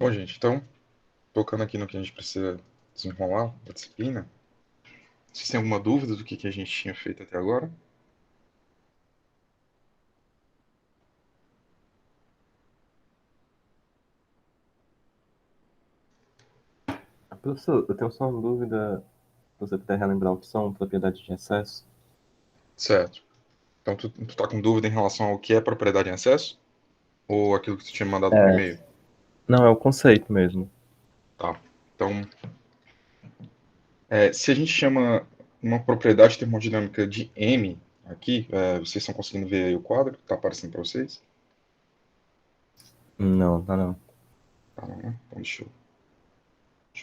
Bom, gente, então, tocando aqui no que a gente precisa desenrolar da disciplina, vocês têm alguma dúvida do que a gente tinha feito até agora? Professor, eu tenho só uma dúvida, se você puder relembrar a opção propriedade de excesso. Certo. Então, tu tá com dúvida em relação ao que é propriedade em excesso? Ou aquilo que tu tinha mandado por É, e-mail? não, é o conceito mesmo. Tá. Então, se a gente chama uma propriedade termodinâmica de M, aqui, vocês estão conseguindo ver aí o quadro que está aparecendo para vocês? Não, tá não. Tá, não, né? Então, deixa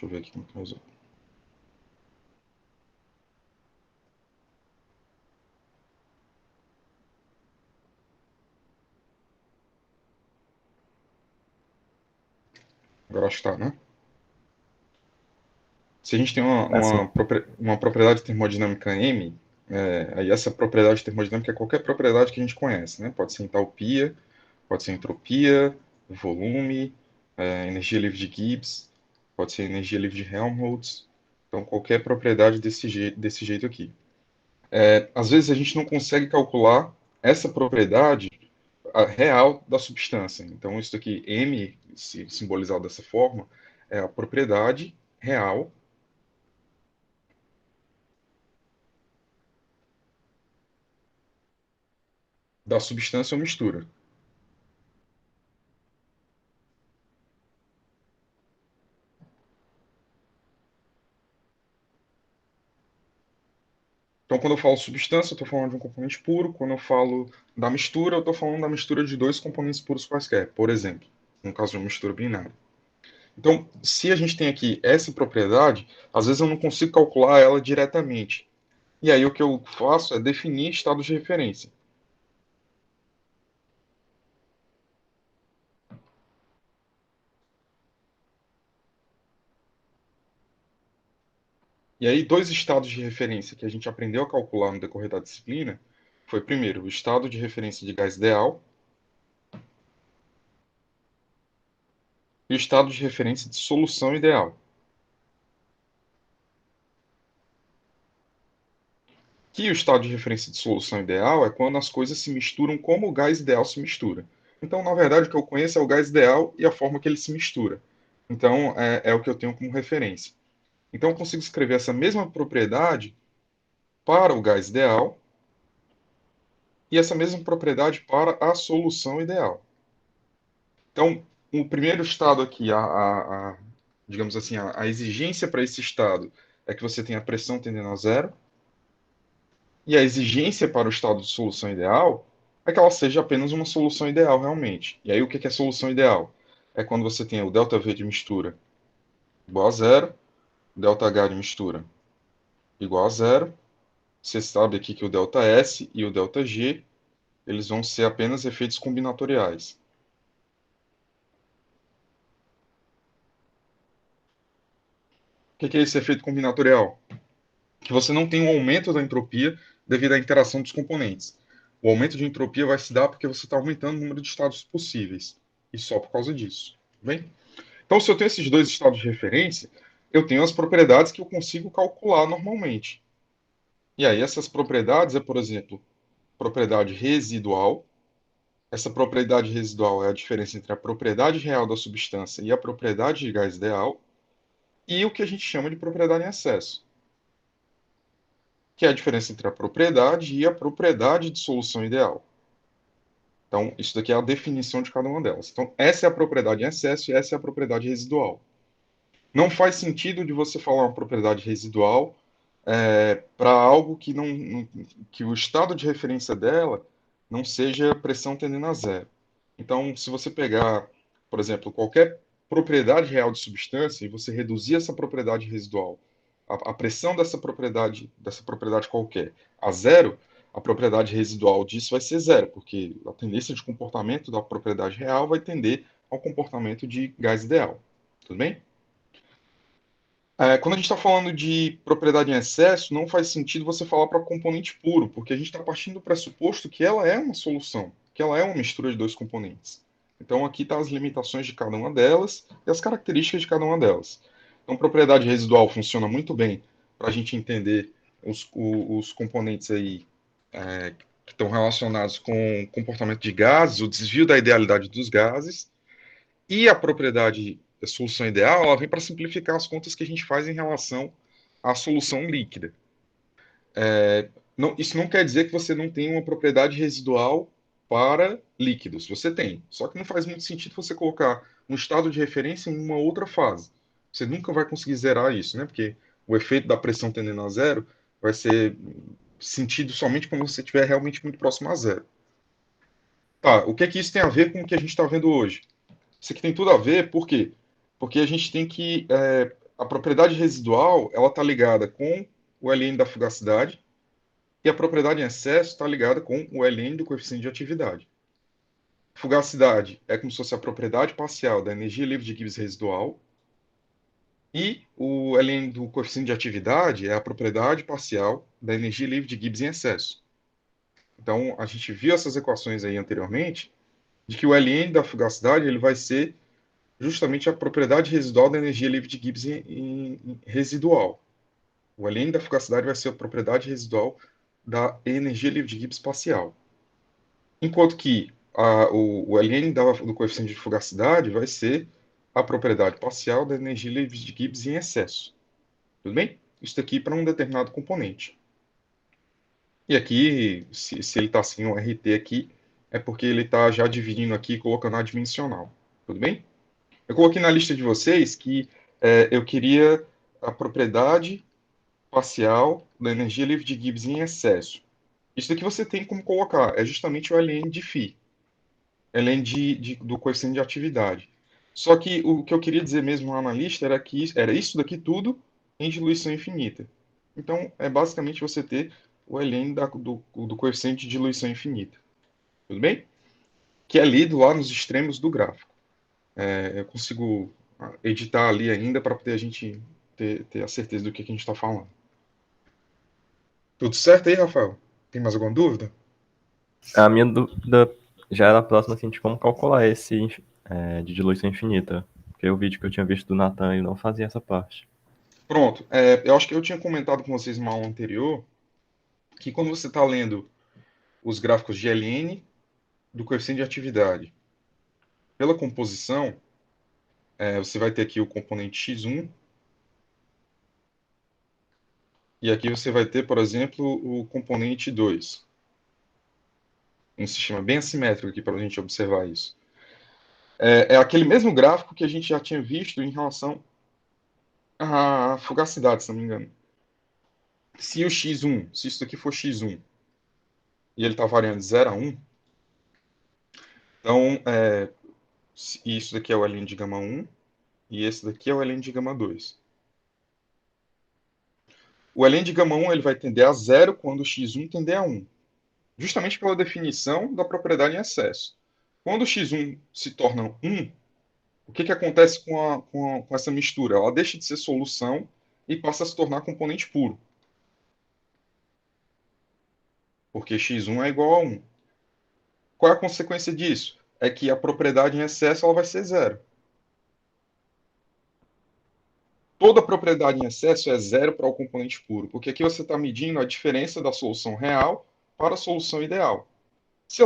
eu ver aqui como que resolve. Agora acho que tá, né? Se a gente tem Assim, uma propriedade termodinâmica M, aí essa propriedade termodinâmica é qualquer propriedade que a gente conhece, né? Pode ser entalpia, pode ser entropia, volume, energia livre de Gibbs, pode ser energia livre de Helmholtz. Então, qualquer propriedade desse jeito aqui. Às vezes a gente não consegue calcular essa propriedade real da substância. Então, isso aqui, M, simbolizado dessa forma, é a propriedade real da substância ou mistura. Então, quando eu falo substância, eu estou falando de um componente puro. Quando eu falo da mistura, eu estou falando da mistura de dois componentes puros quaisquer, por exemplo, no caso de uma mistura binária. Então, se a gente tem aqui essa propriedade, às vezes eu não consigo calcular ela diretamente. E aí o que eu faço é definir estados de referência. E aí, dois estados de referência que a gente aprendeu a calcular no decorrer da disciplina foi, primeiro, o estado de referência de gás ideal e o estado de referência de solução ideal. Que o estado de referência de solução ideal é quando as coisas se misturam como o gás ideal se mistura. Então, na verdade, o que eu conheço é o gás ideal e a forma que ele se mistura. Então, é o que eu tenho como referência. Então, eu consigo escrever essa mesma propriedade para o gás ideal e essa mesma propriedade para a solução ideal. Então, o primeiro estado aqui, digamos assim, a exigência para esse estado é que você tenha a pressão tendendo a zero. E a exigência para o estado de solução ideal é que ela seja apenas uma solução ideal, realmente. E aí, o que é solução ideal? É quando você tem o ΔV de mistura igual a zero, ΔH de mistura igual a zero. Você sabe aqui que o ΔS e o ΔG eles vão ser apenas efeitos combinatoriais. O que é esse efeito combinatorial? Que você não tem um aumento da entropia devido à interação dos componentes. O aumento de entropia vai se dar porque você está aumentando o número de estados possíveis. E só por causa disso. Bem? Então, se eu tenho esses dois estados de referência, eu tenho as propriedades que eu consigo calcular normalmente. E aí, essas propriedades é, por exemplo, propriedade residual. Essa propriedade residual é a diferença entre a propriedade real da substância e a propriedade de gás ideal. E o que a gente chama de propriedade em excesso, que é a diferença entre a propriedade e a propriedade de solução ideal. Então, isso daqui é a definição de cada uma delas. Então, essa é a propriedade em excesso e essa é a propriedade residual. Não faz sentido de você falar uma propriedade residual para algo que que o estado de referência dela não seja pressão tendendo a zero. Então, se você pegar, por exemplo, qualquer propriedade real de substância e você reduzir essa propriedade residual, a pressão dessa propriedade qualquer, a zero, a propriedade residual disso vai ser zero, porque a tendência de comportamento da propriedade real vai tender ao comportamento de gás ideal. Tudo bem? Quando a gente está falando de propriedade em excesso, não faz sentido você falar para componente puro, porque a gente está partindo do pressuposto que ela é uma solução, que ela é uma mistura de dois componentes. Então, aqui estão as limitações de cada uma delas e as características de cada uma delas. Então, propriedade residual funciona muito bem para a gente entender os componentes aí que estão relacionados com o comportamento de gases, o desvio da idealidade dos gases, e a propriedade da solução ideal, ela vem para simplificar as contas que a gente faz em relação à solução líquida. Isso não quer dizer que você não tem uma propriedade residual para líquidos. Você tem. Só que não faz muito sentido você colocar um estado de referência em uma outra fase. Você nunca vai conseguir zerar isso, né? Porque o efeito da pressão tendendo a zero vai ser sentido somente quando você estiver realmente muito próximo a zero. Tá, o que é que isso tem a ver com o que a gente está vendo hoje? Isso aqui tem tudo a ver, por quê? Porque a gente tem que. A propriedade residual ela está ligada com o Ln da fugacidade, e a propriedade em excesso está ligada com o Ln do coeficiente de atividade. Fugacidade é como se fosse a propriedade parcial da energia livre de Gibbs residual, e o Ln do coeficiente de atividade é a propriedade parcial da energia livre de Gibbs em excesso. Então, a gente viu essas equações aí anteriormente, de que o Ln da fugacidade ele vai ser justamente a propriedade residual da energia livre de Gibbs em residual. O Ln da fugacidade vai ser a propriedade residual da energia livre de Gibbs parcial. Enquanto que o Ln do coeficiente de fugacidade vai ser a propriedade parcial da energia livre de Gibbs em excesso. Tudo bem? Isso daqui para um determinado componente. E aqui, se ele está sem um RT aqui, é porque ele está já dividindo aqui e colocando a dimensional. Tudo bem? Eu coloquei na lista de vocês que eu queria a propriedade parcial da energia livre de Gibbs em excesso. Isso daqui você tem como colocar, é justamente o Ln de φ, Ln do coeficiente de atividade. Só que o que eu queria dizer mesmo lá na lista era que era isso daqui tudo em diluição infinita. Então, é basicamente você ter o Ln do coeficiente de diluição infinita. Tudo bem? Que é lido lá nos extremos do gráfico. Eu consigo editar ali ainda para poder a gente ter a certeza do que a gente está falando. Tudo certo aí, Rafael? Tem mais alguma dúvida? A minha dúvida já era próxima, assim, de como calcular esse de diluição infinita. Porque o vídeo que eu tinha visto do Nathan, ele não fazia essa parte. Pronto. Eu acho que eu tinha comentado com vocês numa aula anterior que quando você está lendo os gráficos de Ln do coeficiente de atividade pela composição, você vai ter aqui o componente x1 e aqui você vai ter, por exemplo, o componente 2. Um sistema bem assimétrico aqui para a gente observar isso. É aquele mesmo gráfico que a gente já tinha visto em relação à fugacidade, se não me engano. Se o x1, se isso aqui for x1 e ele está variando de 0 a 1, então isso daqui é o Ln de gama 1 e esse daqui é o Ln de gama 2. O Ln de gama 1 ele vai tender a 0 quando o x1 tender a 1, justamente pela definição da propriedade em excesso. Quando o x1 se torna 1, o que acontece com essa mistura? Ela deixa de ser solução e passa a se tornar componente puro, porque x1 é igual a 1. Qual é a consequência disso? É que a propriedade em excesso ela vai ser 0. Toda propriedade em excesso é 0 para o componente puro, porque aqui você está medindo a diferença da solução real para a solução ideal. Se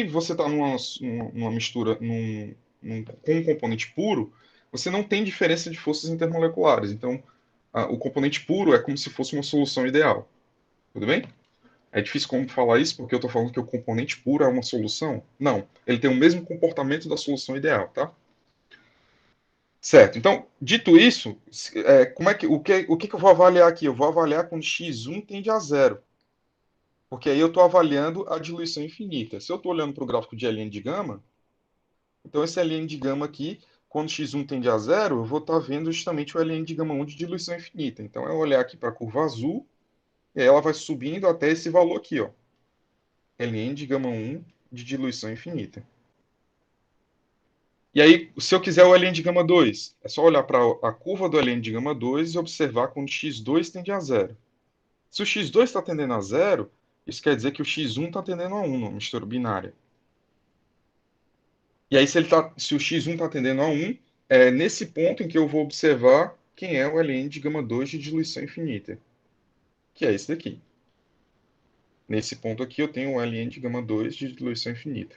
você está numa mistura com um componente puro, você não tem diferença de forças intermoleculares. Então, o componente puro é como se fosse uma solução ideal. Tudo bem? É difícil como falar isso, porque eu estou falando que o componente puro é uma solução? Não. Ele tem o mesmo comportamento da solução ideal, tá? Certo. Então, dito isso, o que eu vou avaliar aqui? Eu vou avaliar quando x1 tende a zero. Porque aí eu estou avaliando a diluição infinita. Se eu estou olhando para o gráfico de Ln de gama, então esse Ln de gama aqui, quando x1 tende a zero, eu vou estar vendo justamente o Ln de gama 1 de diluição infinita. Então, eu olhar aqui para a curva azul, e aí ela vai subindo até esse valor aqui, ó. Ln de gama 1 de diluição infinita. E aí, se eu quiser o Ln de gama 2, é só olhar para a curva do Ln de gama 2 e observar quando x2 tende a zero. Se o x2 está tendendo a zero, isso quer dizer que o x1 está tendendo a 1 numa mistura binária. E aí, se o x1 está tendendo a 1, é nesse ponto em que eu vou observar quem é o ln de gama 2 de diluição infinita, que é esse daqui. Nesse ponto aqui, eu tenho o ln de gama 2 de diluição infinita.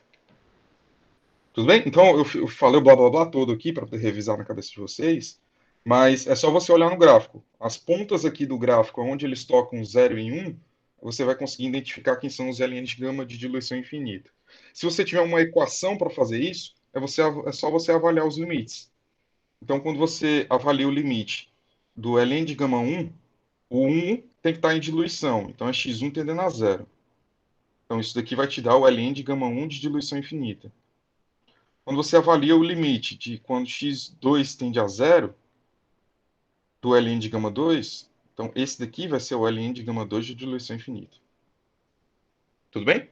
Tudo bem? Então, eu falei o blá blá blá todo aqui para poder revisar na cabeça de vocês, mas é só você olhar no gráfico. As pontas aqui do gráfico, onde eles tocam 0 e 1, você vai conseguir identificar quem são os ln de gama de diluição infinita. Se você tiver uma equação para fazer isso, é só você avaliar os limites. Então, quando você avalia o limite do ln de gama 1, o 1 tem que estar em diluição, então é x1 tendendo a zero. Então, isso daqui vai te dar o ln de gama 1 de diluição infinita. Quando você avalia o limite de quando x2 tende a zero, do ln de gama 2, então esse daqui vai ser o ln de gama 2 de diluição infinita. Tudo bem?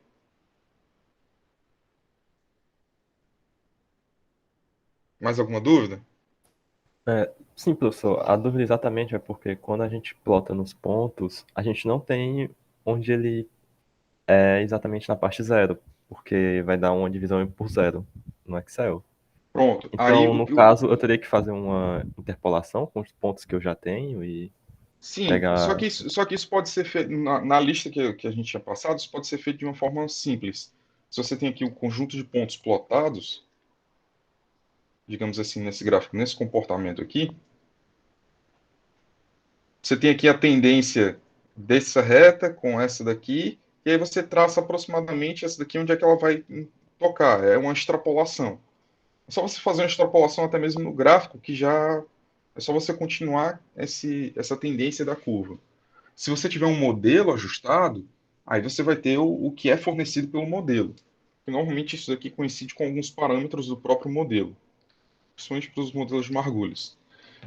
Mais alguma dúvida? Sim, professor. A dúvida exatamente é porque quando a gente plota nos pontos, a gente não tem onde ele é exatamente na parte zero, porque vai dar uma divisão por zero no Excel. Pronto. Aí, Então, no caso, eu teria que fazer uma interpolação com os pontos que eu já tenho e sim, pegar. só que isso pode ser feito, na lista que a gente tinha passado, isso pode ser feito de uma forma simples. Se você tem aqui o conjunto de pontos plotados, digamos assim, nesse gráfico, nesse comportamento aqui, você tem aqui a tendência dessa reta com essa daqui, e aí você traça aproximadamente essa daqui onde é que ela vai tocar. É uma extrapolação. É só você fazer uma extrapolação até mesmo no gráfico, que já é só você continuar essa tendência da curva. Se você tiver um modelo ajustado, aí você vai ter o que é fornecido pelo modelo. E normalmente isso daqui coincide com alguns parâmetros do próprio modelo, principalmente para os modelos de Margulis.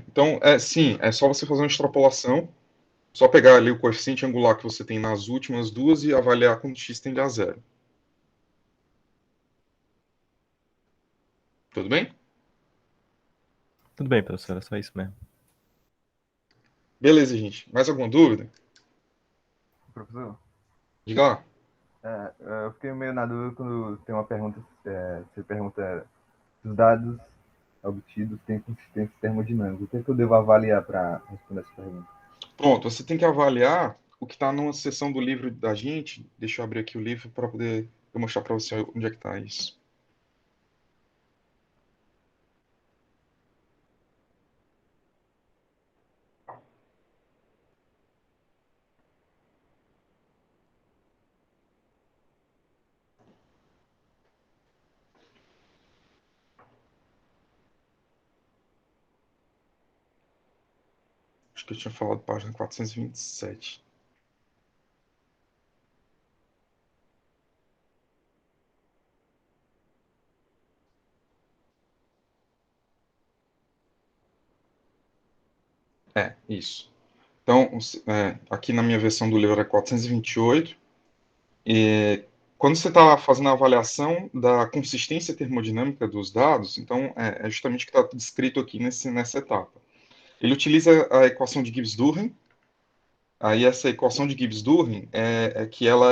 Então, sim, é só você fazer uma extrapolação, só pegar ali o coeficiente angular que você tem nas últimas duas e avaliar quando x tende a zero. Tudo bem? Tudo bem, professor, é só isso mesmo. Beleza, gente. Mais alguma dúvida? Professor, Diga lá. eu fiquei meio na dúvida quando tem uma pergunta, você pergunta se os dados obtidos têm consistência termodinâmica. O que é que eu devo avaliar para responder essa pergunta? Pronto, você tem que avaliar o que está numa seção do livro da gente. Deixa eu abrir aqui o livro para poder eu mostrar para você onde é que está isso. Acho que eu tinha falado página 427. É, isso. Então, aqui na minha versão do livro é 428. E quando você está fazendo a avaliação da consistência termodinâmica dos dados, então é justamente o que está descrito aqui nessa etapa. Ele utiliza a equação de Gibbs-Durham. Aí essa equação de Gibbs-Durham é que ela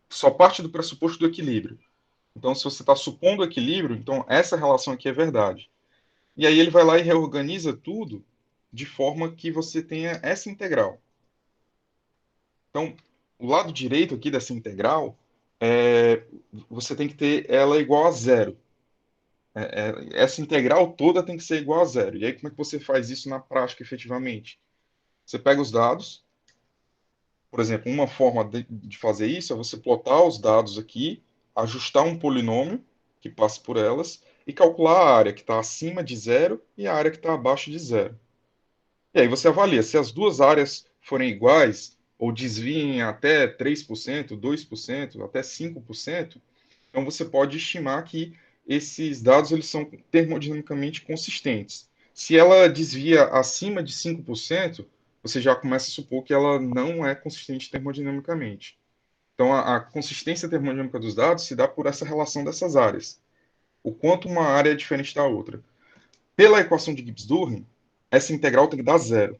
só parte do pressuposto do equilíbrio. Então, se você está supondo o equilíbrio, então essa relação aqui é verdade. E aí ele vai lá e reorganiza tudo de forma que você tenha essa integral. Então, o lado direito aqui dessa integral, você tem que ter ela igual a zero. Essa integral toda tem que ser igual a zero. E aí, como é que você faz isso na prática, efetivamente? Você pega os dados, por exemplo, uma forma de fazer isso é você plotar os dados aqui, ajustar um polinômio que passe por elas e calcular a área que está acima de zero e a área que está abaixo de zero. E aí você avalia se as duas áreas forem iguais ou desviem até 3%, 2%, até 5%, então você pode estimar que esses dados eles são termodinamicamente consistentes. Se ela desvia acima de 5%, você já começa a supor que ela não é consistente termodinamicamente. Então, a consistência termodinâmica dos dados se dá por essa relação dessas áreas. O quanto uma área é diferente da outra. Pela equação de Gibbs-Durham, essa integral tem que dar zero.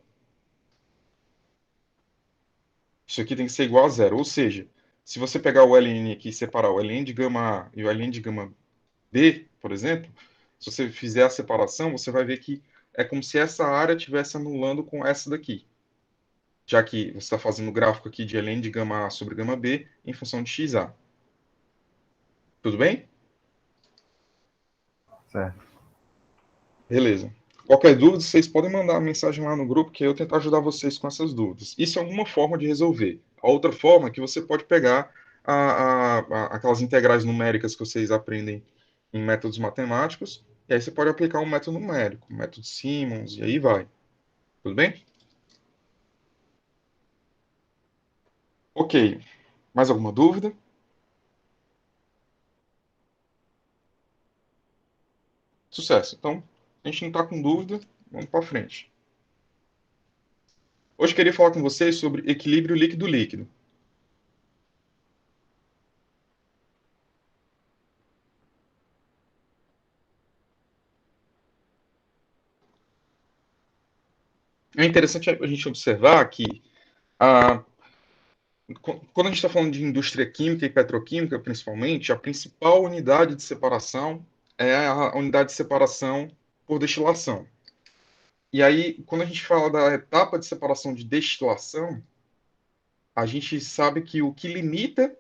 Isso aqui tem que ser igual a zero. Ou seja, se você pegar o ln aqui e separar o ln de gama A e o ln de gama B, por exemplo, se você fizer a separação, você vai ver que é como se essa área estivesse anulando com essa daqui, já que você está fazendo o gráfico aqui de ln de gama A sobre gama B em função de xa. Tudo bem? Certo. Beleza. Qualquer dúvida, vocês podem mandar uma mensagem lá no grupo que eu tento ajudar vocês com essas dúvidas. Isso é uma forma de resolver. A outra forma é que você pode pegar aquelas integrais numéricas que vocês aprendem em métodos matemáticos, e aí você pode aplicar um método numérico, um método Simons, e aí vai. Tudo bem? Ok. Mais alguma dúvida? Sucesso. Então, a gente não está com dúvida, vamos para frente. Hoje eu queria falar com vocês sobre equilíbrio líquido-líquido. É interessante a gente observar que a, quando a gente está falando de indústria química e petroquímica, principalmente, a principal unidade de separação é a unidade de separação por destilação. E aí, quando a gente fala da etapa de separação de destilação, a gente sabe que o que limita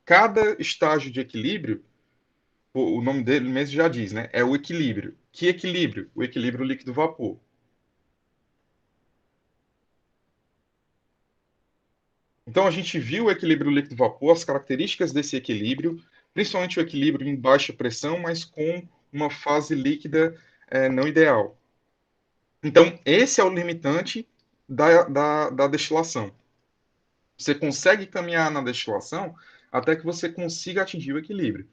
cada estágio de equilíbrio, o nome dele mesmo já diz, né? É o equilíbrio. Que equilíbrio? O equilíbrio líquido-vapor. Então, a gente viu o equilíbrio líquido-vapor, as características desse equilíbrio, principalmente o equilíbrio em baixa pressão, mas com uma fase líquida não ideal. Então, esse é o limitante da destilação. Você consegue caminhar na destilação até que você consiga atingir o equilíbrio.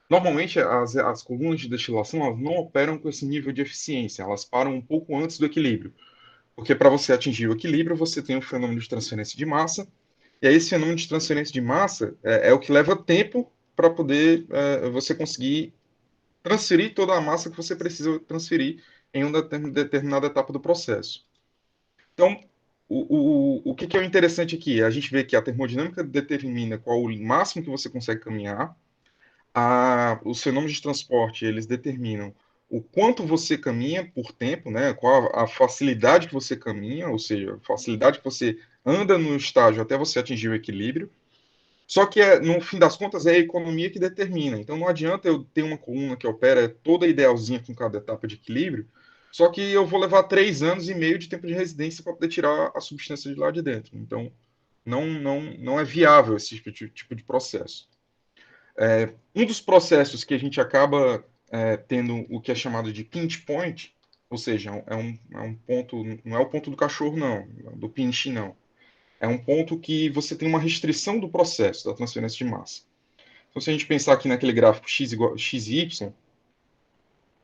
Normalmente, as colunas de destilação elas não operam com esse nível de eficiência, elas param um pouco antes do equilíbrio. Porque para você atingir o equilíbrio, você tem o fenômeno de transferência de massa, e aí esse fenômeno de transferência de massa é o que leva tempo para poder você conseguir transferir toda a massa que você precisa transferir em uma determinada etapa do processo. Então, o que é o interessante aqui? A gente vê que a termodinâmica determina qual o máximo que você consegue caminhar, os fenômenos de transporte, eles determinam o quanto você caminha por tempo, né? Qual a facilidade que você caminha, ou seja, a facilidade que você anda no estágio até você atingir o equilíbrio. Só que, no fim das contas, é a economia que determina. Então, não adianta eu ter uma coluna que opera toda idealzinha com cada etapa de equilíbrio, só que eu vou levar 3 anos e meio de tempo de residência para poder tirar a substância de lá de dentro. Então, não é viável esse tipo de processo. Um dos processos que a gente acaba tendo o que é chamado de pinch point, ou seja, é um ponto, não é o ponto do cachorro, não, do pinch, não. É um ponto que você tem uma restrição do processo da transferência de massa. Então, se a gente pensar aqui naquele gráfico x igual xy,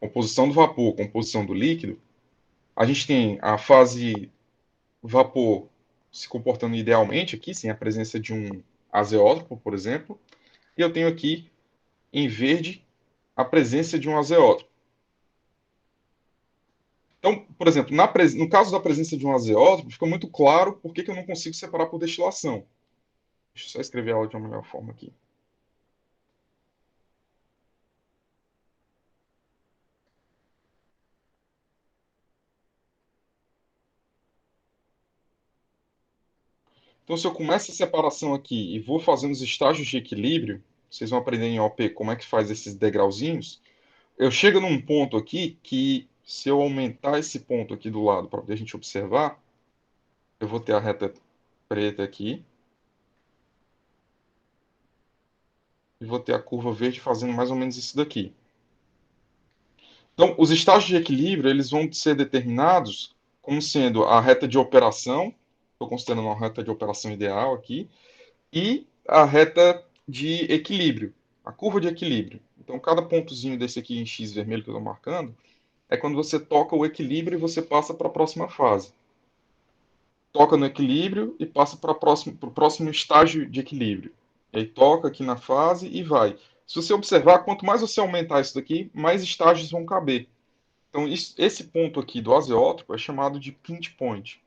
composição do vapor, composição do líquido, a gente tem a fase vapor se comportando idealmente aqui, sem a presença de um azeótropo, por exemplo, e eu tenho aqui em verde a presença de um azeótropo. Então, por exemplo, no caso da presença de um azeótropo, fica muito claro por que eu não consigo separar por destilação. Deixa eu só escrever ela de uma melhor forma aqui. Então, se eu começo a separação aqui e vou fazendo os estágios de equilíbrio, vocês vão aprender em OP como é que faz esses degrauzinhos. Eu chego num ponto aqui que, se eu aumentar esse ponto aqui do lado para a gente observar, eu vou ter a reta preta aqui e vou ter a curva verde fazendo mais ou menos isso daqui. Então, os estágios de equilíbrio eles vão ser determinados como sendo a reta de operação, estou considerando uma reta de operação ideal aqui, e a reta de equilíbrio, a curva de equilíbrio. Então, cada pontozinho desse aqui em X vermelho que eu estou marcando é quando você toca o equilíbrio e você passa para a próxima fase. Toca no equilíbrio e passa para o próximo estágio de equilíbrio. E aí toca aqui na fase e vai. Se você observar, quanto mais você aumentar isso daqui, mais estágios vão caber. Então, esse ponto aqui do azeótropo é chamado de pinch point.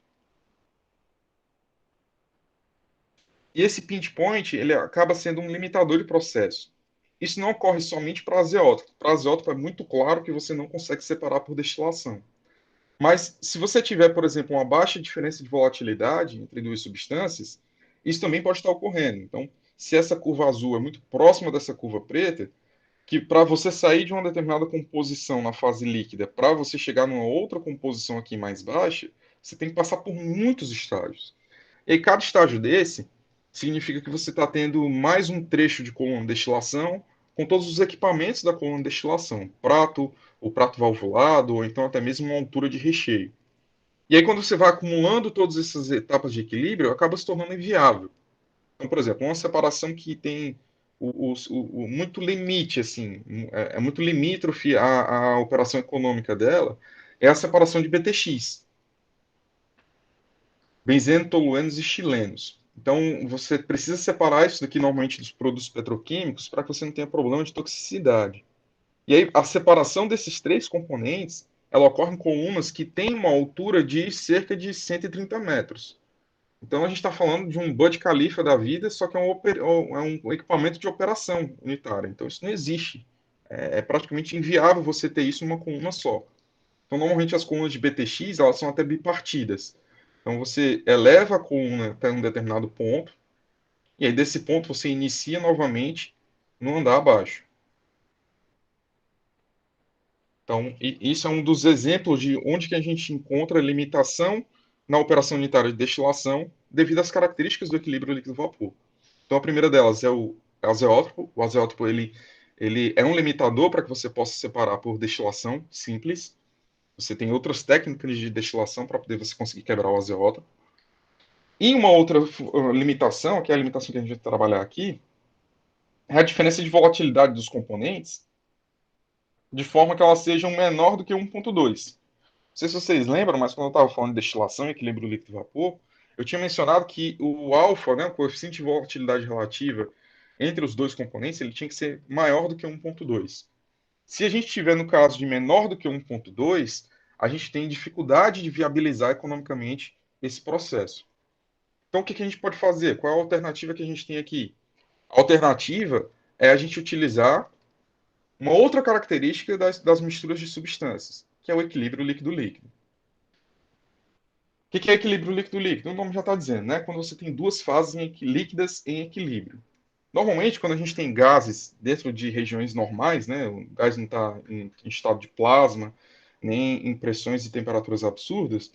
E esse pinch point ele acaba sendo um limitador de processo. isso não ocorre somente para azeótropo. Para azeótropo é muito claro que você não consegue separar por destilação. Mas se você tiver, por exemplo, uma baixa diferença de volatilidade entre duas substâncias, isso também pode estar ocorrendo. Então, se essa curva azul é muito próxima dessa curva preta, que para você sair de uma determinada composição na fase líquida, para você chegar numa outra composição aqui mais baixa, você tem que passar por muitos estágios. E aí, cada estágio desse significa que você está tendo mais um trecho de coluna de destilação com todos os equipamentos da coluna de destilação, prato, o prato valvulado, ou então até mesmo uma altura de recheio. E aí, quando você vai acumulando todas essas etapas de equilíbrio, acaba se tornando inviável. Então, por exemplo, uma separação que tem muito limite, assim, é muito limítrofe à operação econômica dela, é a separação de BTX, benzeno, toluenos e chilenos. Então, você precisa separar isso daqui normalmente dos produtos petroquímicos para que você não tenha problema de toxicidade. E aí, a separação desses três componentes, ela ocorre em colunas que têm uma altura de cerca de 130 metros. Então, a gente está falando de um Burj Khalifa da vida, só que é um equipamento de operação unitária. Então, isso não existe. É praticamente inviável você ter isso em uma coluna só. Então, normalmente, as colunas de BTX, elas são até bipartidas. Então, você eleva a coluna até um determinado ponto, e aí, desse ponto, você inicia novamente no andar abaixo. Então, isso é um dos exemplos de onde que a gente encontra limitação na operação unitária de destilação devido às características do equilíbrio líquido-vapor. Então, a primeira delas é o azeótropo. O azeótropo ele é um limitador para que você possa separar por destilação simples. Você tem outras técnicas de destilação para poder você conseguir quebrar o azeótropo. E uma outra limitação, que é a limitação que a gente vai trabalhar aqui, é a diferença de volatilidade dos componentes, de forma que elas sejam menor do que 1,2. Não sei se vocês lembram, mas quando eu estava falando de destilação e equilíbrio líquido-vapor, eu tinha mencionado que o alfa, né, o coeficiente de volatilidade relativa entre os dois componentes, ele tinha que ser maior do que 1,2. Se a gente tiver no caso de menor do que 1,2, a gente tem dificuldade de viabilizar economicamente esse processo. Então, o que a gente pode fazer? Qual é a alternativa que a gente tem aqui? A alternativa é a gente utilizar uma outra característica das misturas de substâncias, que é o equilíbrio líquido-líquido. O que é equilíbrio líquido-líquido? O nome já está dizendo, né? Quando você tem duas fases líquidas em equilíbrio. Normalmente, quando a gente tem gases dentro de regiões normais, né? O gás não está em estado de plasma, nem em pressões e temperaturas absurdas,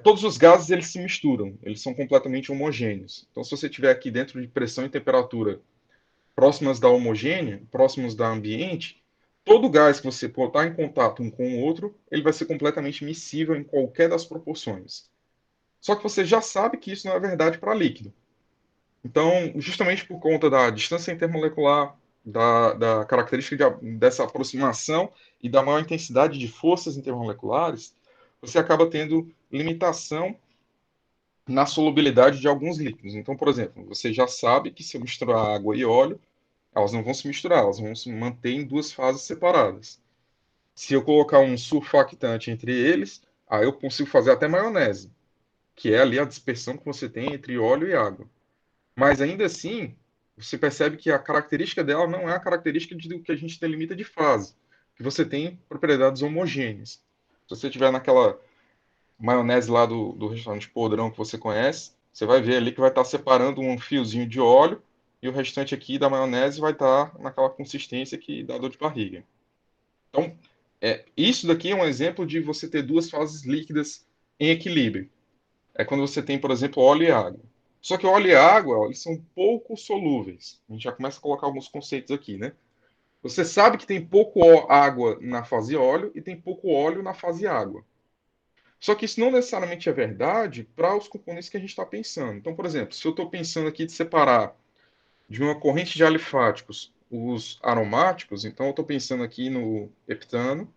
todos os gases eles se misturam, eles são completamente homogêneos. Então, se você tiver aqui dentro de pressão e temperatura próximas da homogênea, próximos da ambiente, todo gás que você botar em contato um com o outro, ele vai ser completamente miscível em qualquer das proporções. Só que você já sabe que isso não é verdade para líquido. Então, justamente por conta da distância intermolecular, da característica dessa aproximação e da maior intensidade de forças intermoleculares, você acaba tendo limitação na solubilidade de alguns líquidos. Então, por exemplo, você já sabe que se eu misturar água e óleo, elas não vão se misturar, elas vão se manter em duas fases separadas. Se eu colocar um surfactante entre eles, aí eu consigo fazer até maionese, que é ali a dispersão que você tem entre óleo e água. Mas ainda assim, você percebe que a característica dela não é a característica do que a gente delimita de fase, que você tem propriedades homogêneas. Se você tiver naquela maionese lá do restaurante podrão que você conhece, você vai ver ali que vai estar separando um fiozinho de óleo e o restante aqui da maionese vai estar naquela consistência que dá dor de barriga. Então, isso daqui é um exemplo de você ter duas fases líquidas em equilíbrio. É quando você tem, por exemplo, óleo e água. Só que óleo e água, ó, eles são pouco solúveis. A gente já começa a colocar alguns conceitos aqui, né? Você sabe que tem pouco água na fase óleo e tem pouco óleo na fase água. Só que isso não necessariamente é verdade para os componentes que a gente está pensando. Então, por exemplo, se eu estou pensando aqui de separar de uma corrente de alifáticos os aromáticos, então eu estou pensando aqui no heptano,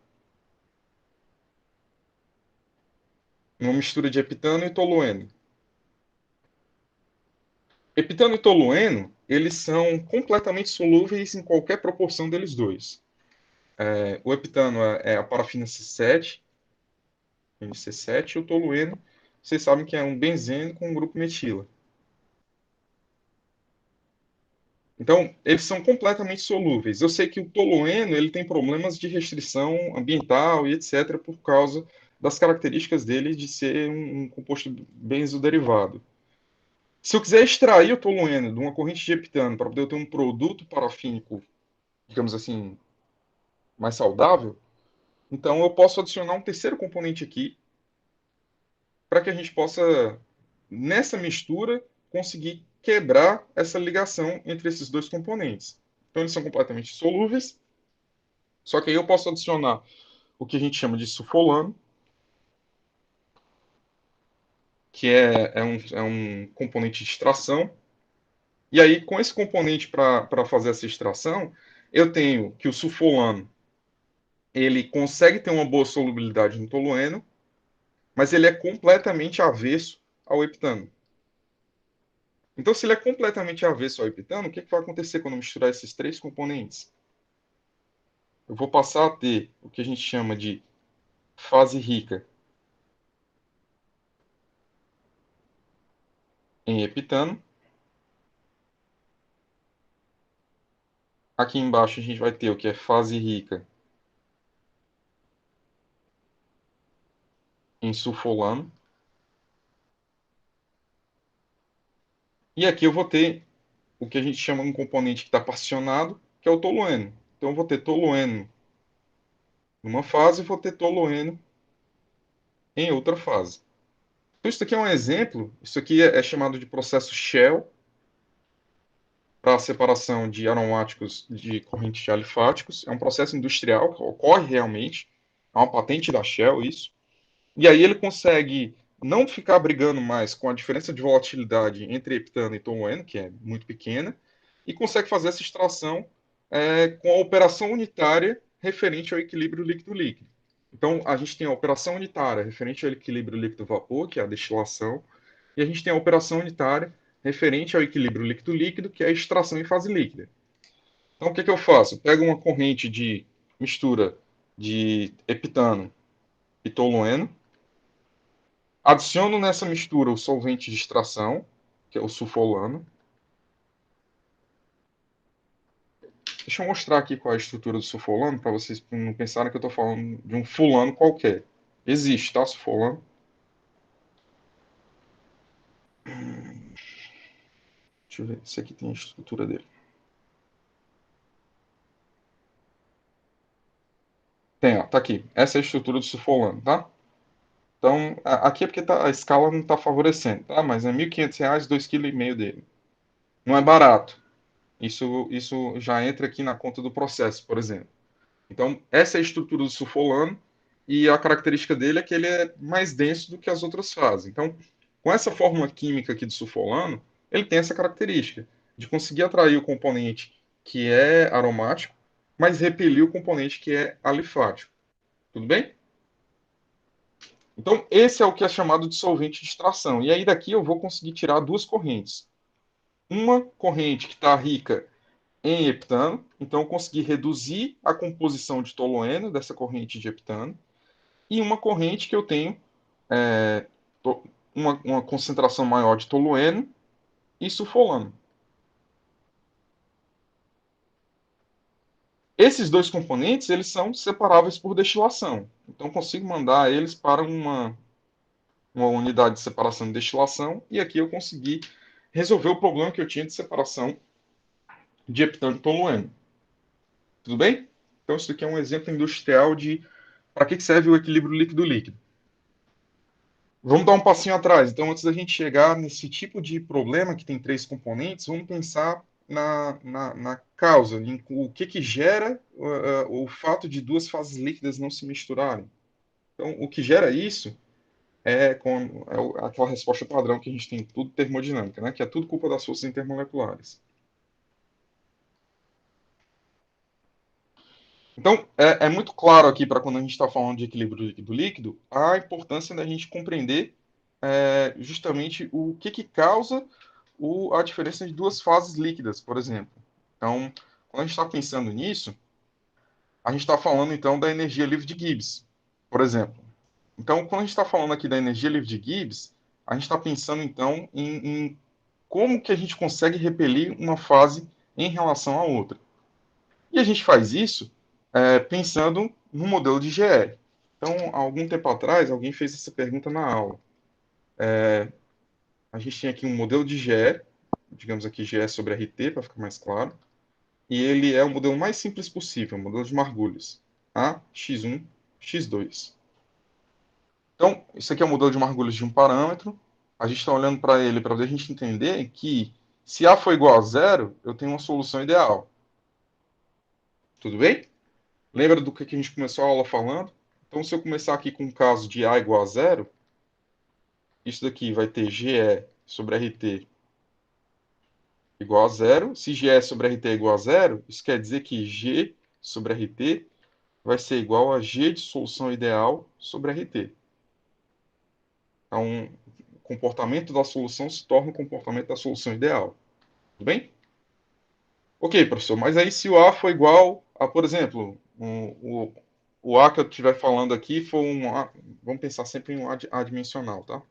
numa mistura de heptano e tolueno. Heptano e tolueno, eles são completamente solúveis em qualquer proporção deles dois. O heptano é a parafina C7, NC7, e o tolueno, vocês sabem que é um benzeno com um grupo metila. Então, eles são completamente solúveis. Eu sei que o tolueno ele tem problemas de restrição ambiental e etc. por causa das características dele de ser um composto benzoderivado. Se eu quiser extrair o tolueno de uma corrente de heptano para poder ter um produto parafínico, digamos assim, mais saudável, então eu posso adicionar um terceiro componente aqui para que a gente possa, nessa mistura, conseguir quebrar essa ligação entre esses dois componentes. Então eles são completamente solúveis, só que aí eu posso adicionar o que a gente chama de sulfolano, que é um componente de extração. E aí, com esse componente para fazer essa extração, eu tenho que o sulfolano ele consegue ter uma boa solubilidade no tolueno, mas ele é completamente avesso ao heptano. Então, se ele é completamente avesso ao heptano, o que vai acontecer quando eu misturar esses três componentes? Eu vou passar a ter o que a gente chama de fase rica em heptano. Aqui embaixo a gente vai ter o que é fase rica em sulfolano. E aqui eu vou ter o que a gente chama de um componente que está particionado, que é o tolueno. Então eu vou ter tolueno numa fase e vou ter tolueno em outra fase. Então isso aqui é um exemplo, isso aqui é chamado de processo Shell, para a separação de aromáticos de correntes de alifáticos. É um processo industrial que ocorre realmente, é uma patente da Shell isso. E aí ele consegue não ficar brigando mais com a diferença de volatilidade entre heptano e tolueno, que é muito pequena, e consegue fazer essa extração com a operação unitária referente ao equilíbrio líquido-líquido. Então, a gente tem a operação unitária referente ao equilíbrio líquido-vapor, que é a destilação, e a gente tem a operação unitária referente ao equilíbrio líquido-líquido, que é a extração em fase líquida. Então, o que eu faço? Eu pego uma corrente de mistura de heptano e tolueno, adiciono nessa mistura o solvente de extração, que é o sulfolano. Deixa eu mostrar aqui qual é a estrutura do sulfolano, para vocês não pensarem que eu estou falando de um fulano qualquer. Existe, tá, sulfolano? Deixa eu ver, esse aqui tem a estrutura dele. Tem, ó, tá aqui. Essa é a estrutura do sulfolano, tá? Então, aqui é porque a escala não está favorecendo, tá? Mas é R$ 1.500, 2,5 kg dele. Não é barato. Isso já entra aqui na conta do processo, por exemplo. Então, essa é a estrutura do sulfolano e a característica dele é que ele é mais denso do que as outras fases. Então, com essa fórmula química aqui do sulfolano, ele tem essa característica de conseguir atrair o componente que é aromático, mas repelir o componente que é alifático. Tudo bem? Então, esse é o que é chamado de solvente de extração. E aí daqui eu vou conseguir tirar duas correntes. Uma corrente que está rica em heptano, então eu consegui reduzir a composição de tolueno dessa corrente de heptano, e uma corrente que eu tenho é, uma concentração maior de tolueno e sulfolano. Esses dois componentes eles são separáveis por destilação. Então eu consigo mandar eles para uma unidade de separação de destilação, e aqui eu consegui resolver o problema que eu tinha de separação de heptano e tolueno. Tudo bem? Então, isso aqui é um exemplo industrial de para que serve o equilíbrio líquido-líquido. Vamos dar um passinho atrás. Então, antes da gente chegar nesse tipo de problema que tem três componentes, vamos pensar na causa, em o que gera o fato de duas fases líquidas não se misturarem. Então, o que gera isso é aquela resposta padrão que a gente tem, tudo termodinâmica, né? Que é tudo culpa das forças intermoleculares. Então, é muito claro aqui para quando a gente está falando de equilíbrio líquido-líquido, a importância da gente compreender justamente o que causa a diferença de duas fases líquidas, por exemplo. Então, quando a gente está pensando nisso, a gente está falando então da energia livre de Gibbs, por exemplo. Então, quando a gente está falando aqui da energia livre de Gibbs, a gente está pensando então em como que a gente consegue repelir uma fase em relação à outra. E a gente faz isso pensando no modelo de GE. Então, há algum tempo atrás, alguém fez essa pergunta na aula. A gente tem aqui um modelo de GE, digamos aqui GE sobre RT, para ficar mais claro, e ele é o modelo mais simples possível, o modelo de Margulies. A, x1, x2. Então, isso aqui é o modelo de Margulies de um parâmetro. A gente está olhando para ele para a gente entender que se A for igual a zero, eu tenho uma solução ideal. Tudo bem? Lembra do que a gente começou a aula falando? Então, se eu começar aqui com o caso de A igual a zero, isso daqui vai ter GE sobre RT igual a zero. Se GE sobre RT é igual a zero, isso quer dizer que G sobre RT vai ser igual a G de solução ideal sobre RT. Então, o comportamento da solução se torna o comportamento da solução ideal. Tudo bem? Ok, professor, mas aí se o A for igual a, por exemplo, o A que eu estiver falando aqui for um A, vamos pensar sempre em um adimensional, tá?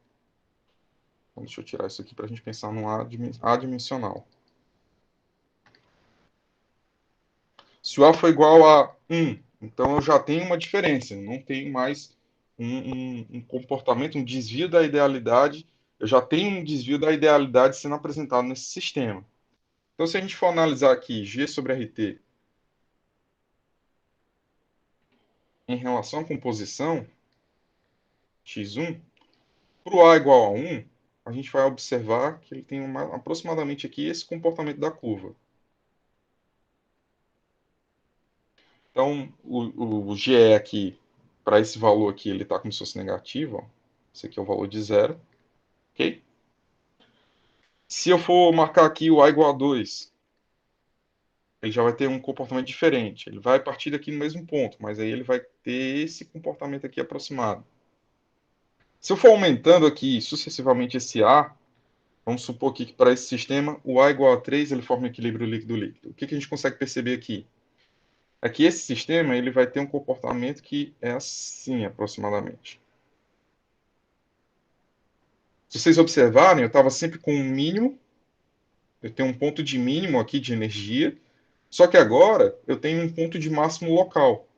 Então, deixa eu tirar isso aqui para a gente pensar num adimensional. Se o A for igual a 1, então eu já tenho uma diferença, não tenho mais um comportamento, um desvio da idealidade, eu já tenho um desvio da idealidade sendo apresentado nesse sistema. Então, se a gente for analisar aqui G sobre RT em relação à composição, x1, para o A igual a 1, a gente vai observar que ele tem aproximadamente aqui esse comportamento da curva. Então, o GE aqui, para esse valor aqui, ele está como se fosse negativo. Ó. Esse aqui é o valor de zero. Ok? Se eu for marcar aqui o A igual a 2, ele já vai ter um comportamento diferente. Ele vai partir daqui no mesmo ponto, mas aí ele vai ter esse comportamento aqui aproximado. Se eu for aumentando aqui sucessivamente esse A, vamos supor aqui que para esse sistema, o A igual a 3, ele forma um equilíbrio líquido-líquido. O que a gente consegue perceber aqui? É que esse sistema ele vai ter um comportamento que é assim, aproximadamente. Se vocês observarem, eu estava sempre com um mínimo, eu tenho um ponto de mínimo aqui de energia, só que agora eu tenho um ponto de máximo local.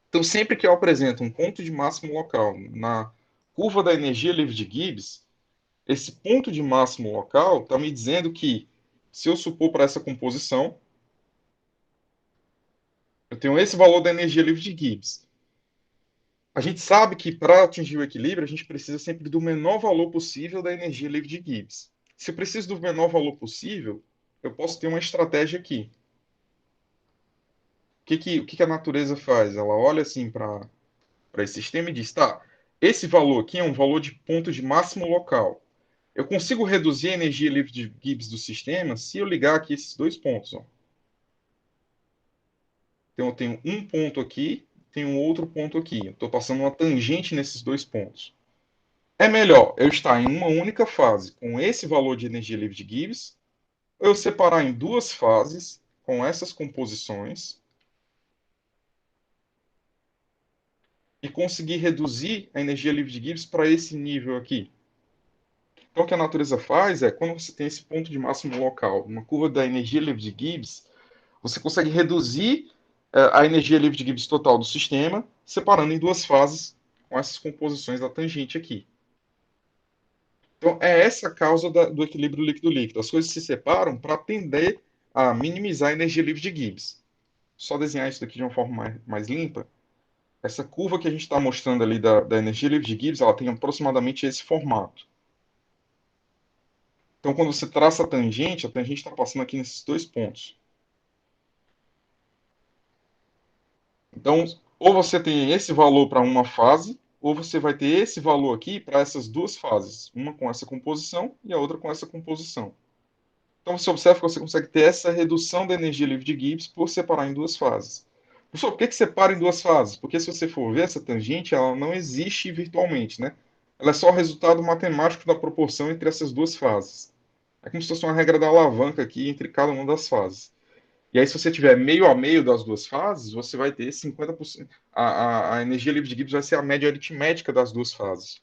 Então, sempre que eu apresento um ponto de máximo local na curva da energia livre de Gibbs, esse ponto de máximo local está me dizendo que, se eu supor para essa composição, eu tenho esse valor da energia livre de Gibbs. A gente sabe que para atingir o equilíbrio, a gente precisa sempre do menor valor possível da energia livre de Gibbs. Se eu preciso do menor valor possível, eu posso ter uma estratégia aqui. O que a natureza faz? Ela olha assim para esse sistema e diz: tá, esse valor aqui é um valor de ponto de máximo local. Eu consigo reduzir a energia livre de Gibbs do sistema se eu ligar aqui esses dois pontos. Ó. Então eu tenho um ponto aqui, tenho um outro ponto aqui. Eu estou passando uma tangente nesses dois pontos. É melhor eu estar em uma única fase com esse valor de energia livre de Gibbs, ou eu separar em duas fases com essas composições e conseguir reduzir a energia livre de Gibbs para esse nível aqui. Então, o que a natureza faz é, quando você tem esse ponto de máximo local, uma curva da energia livre de Gibbs, você consegue reduzir a energia livre de Gibbs total do sistema, separando em duas fases com essas composições da tangente aqui. Então, é essa a causa do equilíbrio líquido-líquido. As coisas se separam para tender a minimizar a energia livre de Gibbs. Só desenhar isso daqui de uma forma mais limpa. Essa curva que a gente está mostrando ali da energia livre de Gibbs, ela tem aproximadamente esse formato. Então, quando você traça a tangente está passando aqui nesses dois pontos. Então, ou você tem esse valor para uma fase, ou você vai ter esse valor aqui para essas duas fases, uma com essa composição e a outra com essa composição. Então, você observa que você consegue ter essa redução da energia livre de Gibbs por separar em duas fases. Professor, por que separa em duas fases? Porque se você for ver essa tangente, ela não existe virtualmente, né? Ela é só o resultado matemático da proporção entre essas duas fases. É como se fosse uma regra da alavanca aqui entre cada uma das fases. E aí, se você tiver meio a meio das duas fases, você vai ter 50%. A energia livre de Gibbs vai ser a média aritmética das duas fases.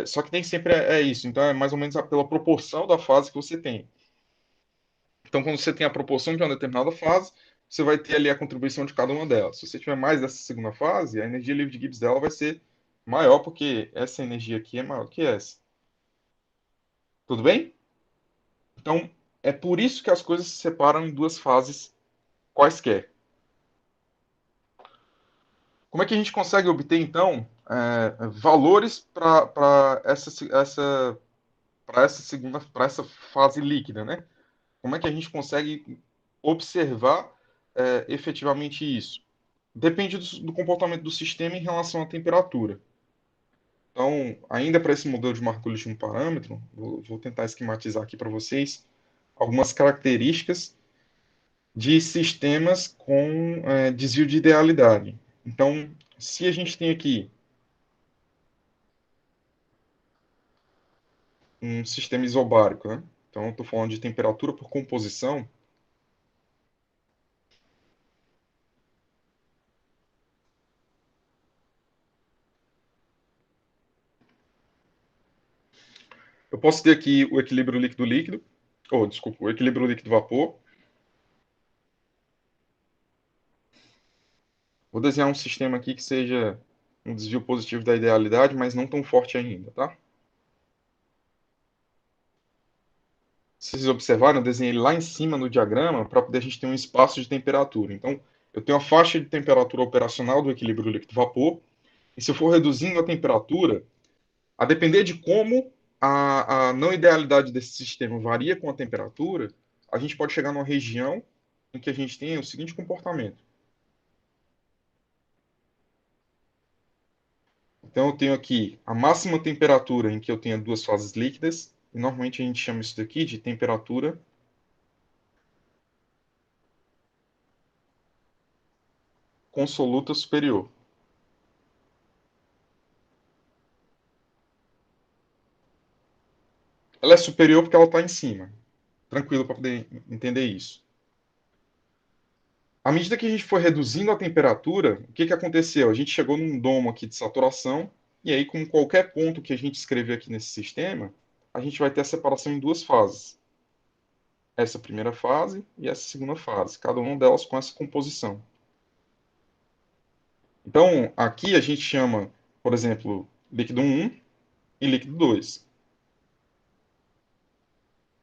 Só que nem sempre é isso. Então, é mais ou menos pela proporção da fase que você tem. Então, quando você tem a proporção de uma determinada fase, você vai ter ali a contribuição de cada uma delas. Se você tiver mais dessa segunda fase, a energia livre de Gibbs dela vai ser maior, porque essa energia aqui é maior que essa. Tudo bem? Então, é por isso que as coisas se separam em duas fases quaisquer. Como é que a gente consegue obter, então, valores para essa fase líquida, né? Como é que a gente consegue observar efetivamente isso? Depende do comportamento do sistema em relação à temperatura. Então, ainda para esse modelo de Margulis de um parâmetro, vou tentar esquematizar aqui para vocês algumas características de sistemas com desvio de idealidade. Então, se a gente tem aqui um sistema isobárico, né? Então, estou falando de temperatura por composição. Eu posso ter aqui o equilíbrio líquido-líquido, ou, desculpa, o equilíbrio líquido-vapor. Vou desenhar um sistema aqui que seja um desvio positivo da idealidade, mas não tão forte ainda, tá? Se vocês observaram, eu desenhei lá em cima no diagrama para poder a gente ter um espaço de temperatura. Então, eu tenho a faixa de temperatura operacional do equilíbrio líquido-vapor, e se eu for reduzindo a temperatura, a depender de como a não idealidade desse sistema varia com a temperatura, a gente pode chegar numa região em que a gente tem o seguinte comportamento. Então, eu tenho aqui a máxima temperatura em que eu tenho duas fases líquidas, e normalmente a gente chama isso daqui de temperatura consoluta superior. Ela é superior porque ela está em cima. Tranquilo para poder entender isso. À medida que a gente foi reduzindo a temperatura, o que, que aconteceu? A gente chegou num domo aqui de saturação, e aí, com qualquer ponto que a gente escrever aqui nesse sistema, a gente vai ter a separação em duas fases. Essa primeira fase e essa segunda fase, cada uma delas com essa composição. Então, aqui a gente chama, por exemplo, líquido 1 e líquido 2.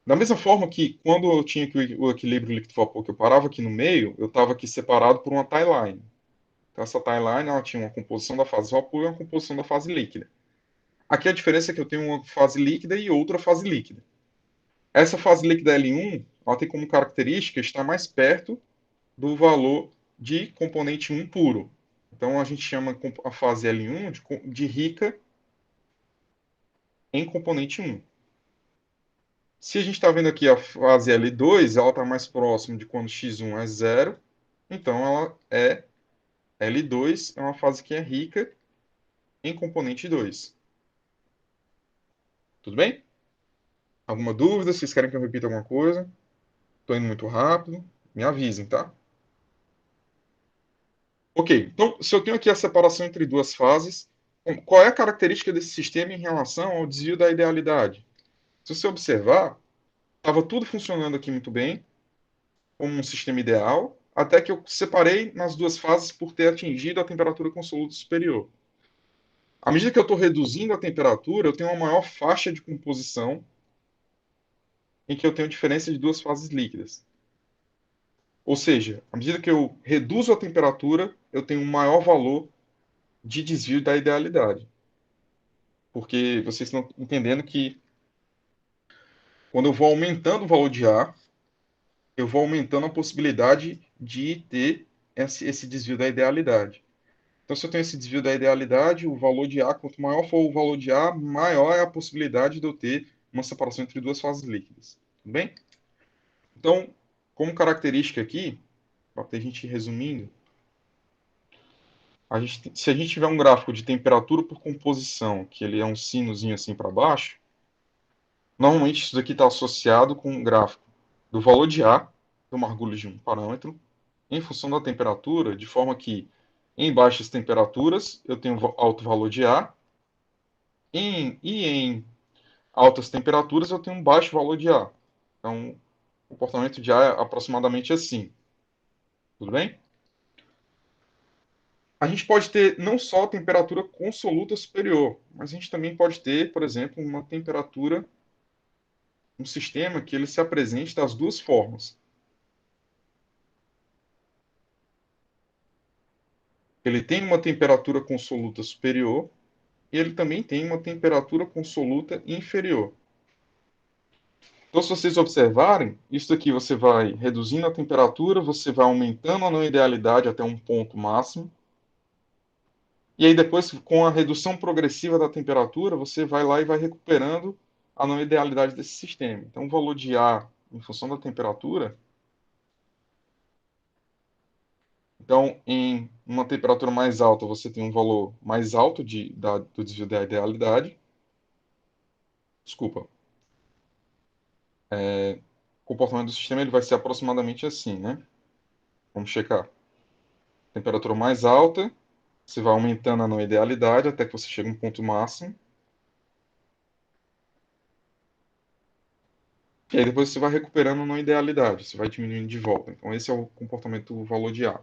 Da mesma forma que quando eu tinha aqui o equilíbrio líquido-vapor, que eu parava aqui no meio, eu estava aqui separado por uma tie line. Então, essa tie line ela tinha uma composição da fase vapor e uma composição da fase líquida. Aqui a diferença é que eu tenho uma fase líquida e outra fase líquida. Essa fase líquida L1 ela tem como característica estar mais perto do valor de componente 1 puro. Então, a gente chama a fase L1 de rica em componente 1. Se a gente está vendo aqui a fase L2, ela está mais próxima de quando x1 é zero, então ela é L2, é uma fase que é rica em componente 2. Tudo bem? Alguma dúvida? Vocês querem que eu repita alguma coisa? Estou indo muito rápido? Me avisem, tá? Ok, então se eu tenho aqui a separação entre duas fases, qual é a característica desse sistema em relação ao desvio da idealidade? Se você observar, estava tudo funcionando aqui muito bem, como um sistema ideal, até que eu separei nas duas fases por ter atingido a temperatura consoluta superior. À medida que eu estou reduzindo a temperatura, eu tenho uma maior faixa de composição em que eu tenho diferença de duas fases líquidas. Ou seja, à medida que eu reduzo a temperatura, eu tenho um maior valor de desvio da idealidade. Porque vocês estão entendendo que quando eu vou aumentando o valor de A, eu vou aumentando a possibilidade de ter esse desvio da idealidade. Então, se eu tenho esse desvio da idealidade, o valor de A, quanto maior for o valor de A, maior é a possibilidade de eu ter uma separação entre duas fases líquidas. Tudo bem? Então, como característica aqui, para a gente ir resumindo, se a gente tiver um gráfico de temperatura por composição, que ele é um sinozinho assim para baixo, normalmente isso daqui está associado com um gráfico do valor de A, do margulho de um parâmetro, em função da temperatura, de forma que em baixas temperaturas eu tenho alto valor de A, e em altas temperaturas eu tenho um baixo valor de A. Então, O comportamento de A é aproximadamente assim. Tudo bem? A gente pode ter não só a temperatura consoluta superior, mas a gente também pode ter, por exemplo, uma temperatura, um sistema que ele se apresente das duas formas. Ele tem uma temperatura consoluta superior e ele também tem uma temperatura consoluta inferior. Então, se vocês observarem, isso aqui você vai reduzindo a temperatura, você vai aumentando a não idealidade até um ponto máximo. E aí depois, com a redução progressiva da temperatura, você vai lá e vai recuperando a não idealidade desse sistema. Então, o valor de A em função da temperatura. Então, em uma temperatura mais alta, você tem um valor mais alto do desvio da idealidade. Desculpa. O comportamento do sistema ele vai ser aproximadamente assim, né? Vamos checar. Temperatura mais alta, você vai aumentando a não idealidade até que você chega a um ponto máximo. E aí depois você vai recuperando a não idealidade, você vai diminuindo de volta. Então esse é o comportamento do valor de A.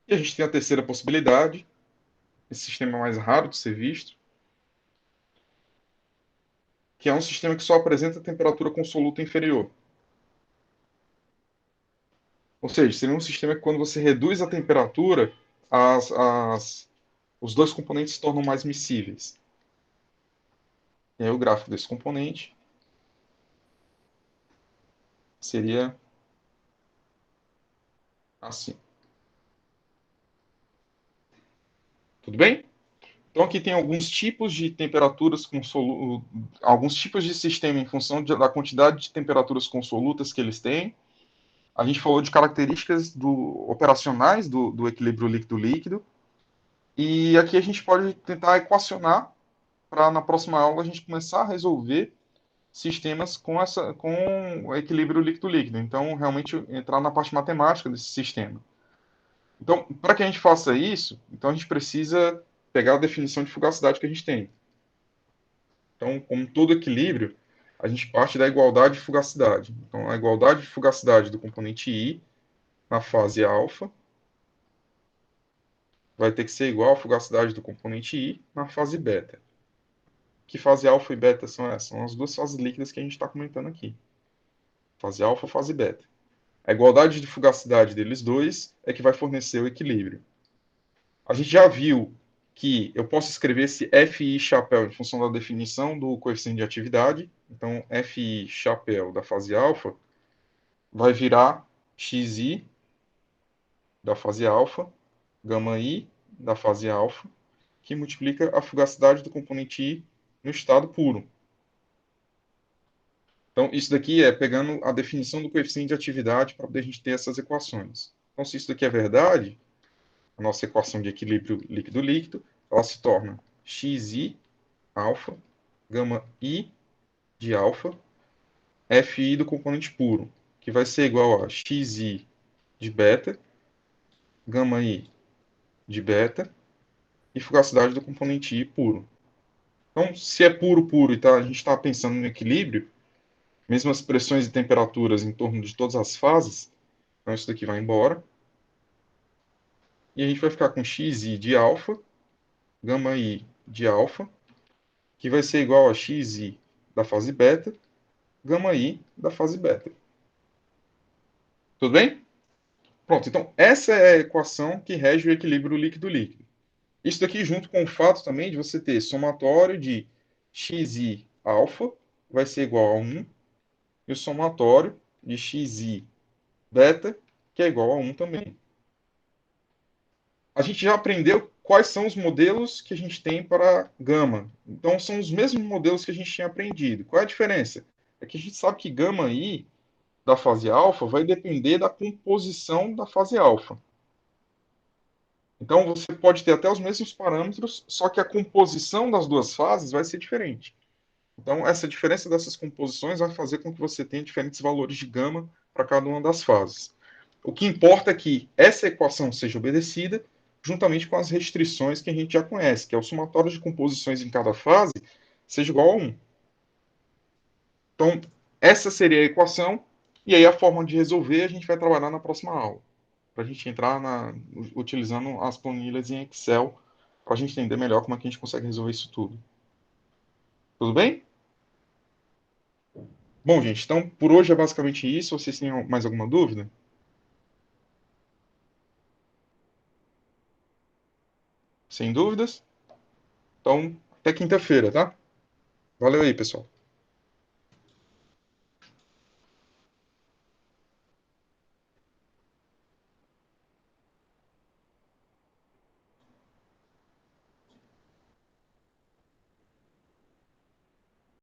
E a gente tem a terceira possibilidade, esse sistema mais raro de ser visto, que é um sistema que só apresenta temperatura consoluta inferior. Ou seja, seria um sistema que quando você reduz a temperatura, os dois componentes se tornam mais miscíveis. E aí o gráfico desse componente seria assim. Tudo bem? Então aqui tem alguns tipos de temperaturas alguns tipos de sistema em função da quantidade de temperaturas consolutas que eles têm. A gente falou de características operacionais do equilíbrio líquido-líquido. E aqui a gente pode tentar equacionar para na próxima aula a gente começar a resolver sistemas com o equilíbrio líquido-líquido. Então, realmente entrar na parte matemática desse sistema. Então, para que a gente faça isso, então a gente precisa pegar a definição de fugacidade que a gente tem. Então, como todo equilíbrio, a gente parte da igualdade de fugacidade. Então, a igualdade de fugacidade do componente I na fase alfa vai ter que ser igual à fugacidade do componente I na fase beta. Que fase alfa e beta são essas? São as duas fases líquidas que a gente está comentando aqui. Fase alfa e fase beta. A igualdade de fugacidade deles dois é que vai fornecer o equilíbrio. A gente já viu que eu posso escrever esse FI chapéu em função da definição do coeficiente de atividade. Então, FI chapéu da fase alfa vai virar XI da fase alfa, gama I da fase alfa, que multiplica a fugacidade do componente I no estado puro. Então, isso daqui é pegando a definição do coeficiente de atividade para poder a gente ter essas equações. Então, se isso daqui é verdade, a nossa equação de equilíbrio líquido-líquido, ela se torna xi alfa, gama I de alfa, fi do componente puro, que vai ser igual a xi de beta, gama I de beta, e fugacidade do componente I puro. Então, se é puro, puro, e a gente está pensando no equilíbrio, mesmo as pressões e temperaturas em torno de todas as fases, então isso daqui vai embora. E a gente vai ficar com xi de alfa, gama I de alfa, que vai ser igual a xi da fase beta, gama I da fase beta. Tudo bem? Pronto, então essa é a equação que rege o equilíbrio líquido-líquido. Isso daqui junto com o fato também de você ter somatório de xi alfa vai ser igual a 1, e o somatório de xi beta, que é igual a 1 também. A gente já aprendeu quais são os modelos que a gente tem para gama. Então, são os mesmos modelos que a gente tinha aprendido. Qual é a diferença? É que a gente sabe que gama I da fase alfa vai depender da composição da fase alfa. Então, você pode ter até os mesmos parâmetros, só que a composição das duas fases vai ser diferente. Então, essa diferença dessas composições vai fazer com que você tenha diferentes valores de gama para cada uma das fases. O que importa é que essa equação seja obedecida juntamente com as restrições que a gente já conhece, que é o somatório de composições em cada fase seja igual a 1. Então, essa seria a equação E aí a forma de resolver a gente vai trabalhar na próxima aula, para a gente entrar utilizando as planilhas em Excel, para a gente entender melhor como é que a gente consegue resolver isso tudo. Tudo bem? Bom, gente, então por hoje é basicamente isso. Vocês têm mais alguma dúvida? Sem dúvidas? Então, até quinta-feira, tá? Valeu aí, pessoal.